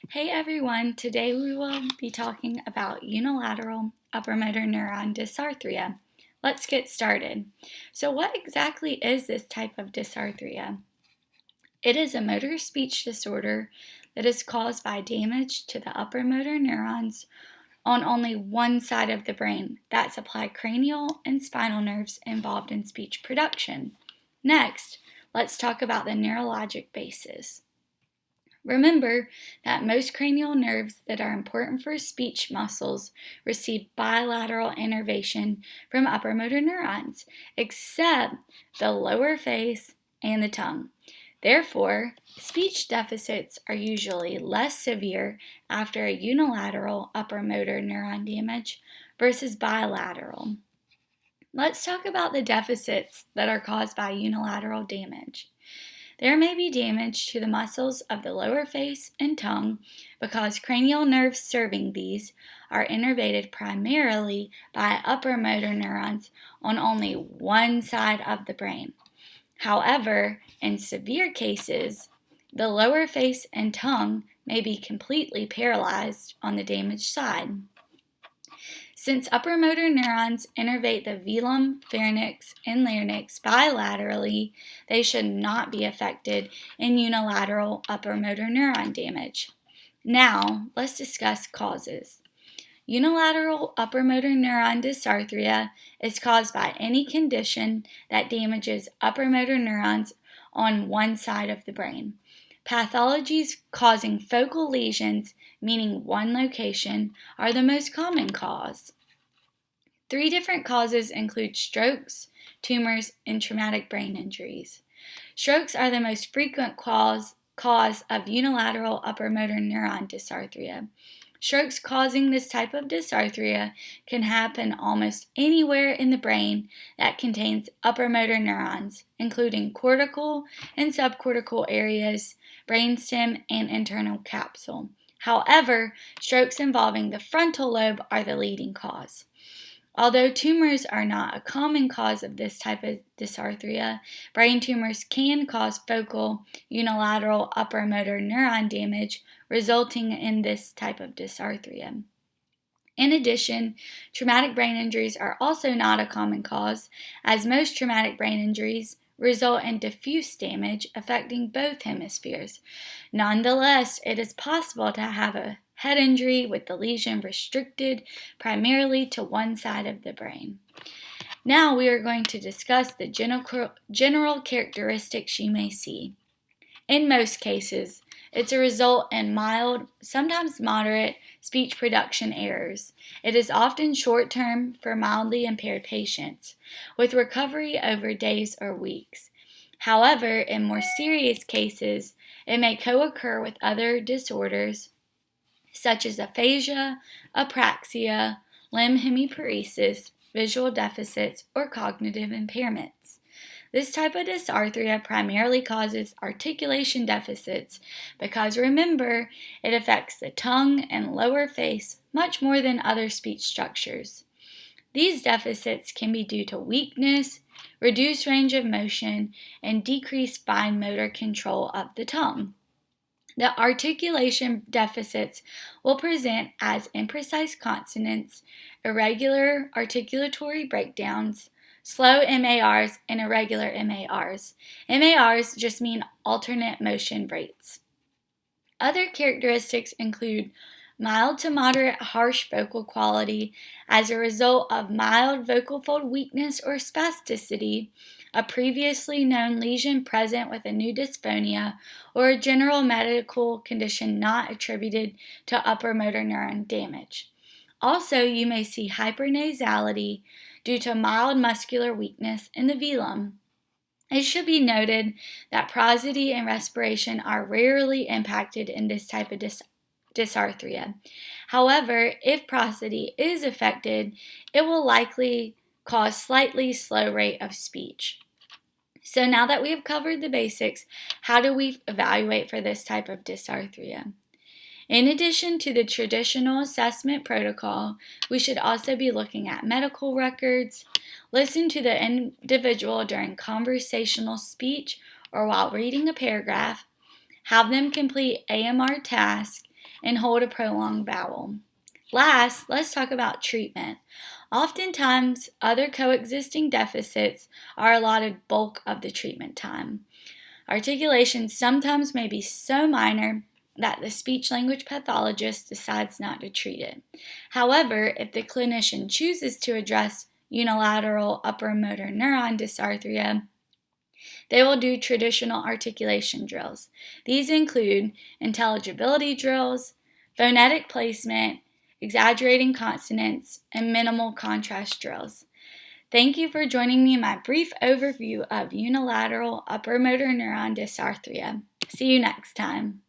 Hey everyone, today we will be talking about unilateral upper motor neuron dysarthria. Let's get started. So, what exactly is this type of dysarthria? It is a motor speech disorder that is caused by damage to the upper motor neurons on only one side of the brain that supply cranial and spinal nerves involved in speech production. Next, let's talk about the neurologic basis. Remember that most cranial nerves that are important for speech muscles receive bilateral innervation from upper motor neurons, except the lower face and the tongue. Therefore, speech deficits are usually less severe after a unilateral upper motor neuron damage versus bilateral. Let's talk about the deficits that are caused by unilateral damage. There may be damage to the muscles of the lower face and tongue because cranial nerves serving these are innervated primarily by upper motor neurons on only one side of the brain. However, in severe cases, the lower face and tongue may be completely paralyzed on the damaged side. Since upper motor neurons innervate the velum, pharynx, and larynx bilaterally, they should not be affected in unilateral upper motor neuron damage. Now, let's discuss causes. Unilateral upper motor neuron dysarthria is caused by any condition that damages upper motor neurons on one side of the brain. Pathologies causing focal lesions, meaning one location, are the most common cause. Three different causes include strokes, tumors, and traumatic brain injuries. Strokes are the most frequent cause of unilateral upper motor neuron dysarthria. Strokes causing this type of dysarthria can happen almost anywhere in the brain that contains upper motor neurons, including cortical and subcortical areas, brainstem, and internal capsule. However, strokes involving the frontal lobe are the leading cause. Although tumors are not a common cause of this type of dysarthria, brain tumors can cause focal unilateral upper motor neuron damage, resulting in this type of dysarthria. In addition, traumatic brain injuries are also not a common cause, as most traumatic brain injuries result in diffuse damage affecting both hemispheres. Nonetheless, it is possible to have a head injury with the lesion restricted primarily to one side of the brain. Now we are going to discuss the general characteristics you may see. In most cases, it's a result in mild, sometimes moderate, speech production errors. It is often short-term for mildly impaired patients, with recovery over days or weeks. However, in more serious cases, it may co-occur with other disorders such as aphasia, apraxia, limb hemiparesis, visual deficits, or cognitive impairments. This type of dysarthria primarily causes articulation deficits because remember, it affects the tongue and lower face much more than other speech structures. These deficits can be due to weakness, reduced range of motion, and decreased fine motor control of the tongue. The articulation deficits will present as imprecise consonants, irregular articulatory breakdowns, slow MARs, and irregular MARs. MARs just mean alternate motion rates. Other characteristics include mild to moderate harsh vocal quality as a result of mild vocal fold weakness or spasticity, a previously known lesion present with a new dysphonia, or a general medical condition not attributed to upper motor neuron damage. Also, you may see hypernasality due to mild muscular weakness in the velum. It should be noted that prosody and respiration are rarely impacted in this type of dysarthria. However, if prosody is affected, it will likely cause slightly slow rate of speech. So now that we have covered the basics, how do we evaluate for this type of dysarthria? In addition to the traditional assessment protocol, we should also be looking at medical records, listen to the individual during conversational speech or while reading a paragraph, have them complete AMR tasks, and hold a prolonged vowel. Last, let's talk about treatment. Oftentimes, other coexisting deficits are allotted bulk of the treatment time. Articulation sometimes may be so minor that the speech-language pathologist decides not to treat it. However, if the clinician chooses to address unilateral upper motor neuron dysarthria, they will do traditional articulation drills. These include intelligibility drills, phonetic placement, exaggerating consonants, and minimal contrast drills. Thank you for joining me in my brief overview of unilateral upper motor neuron dysarthria. See you next time.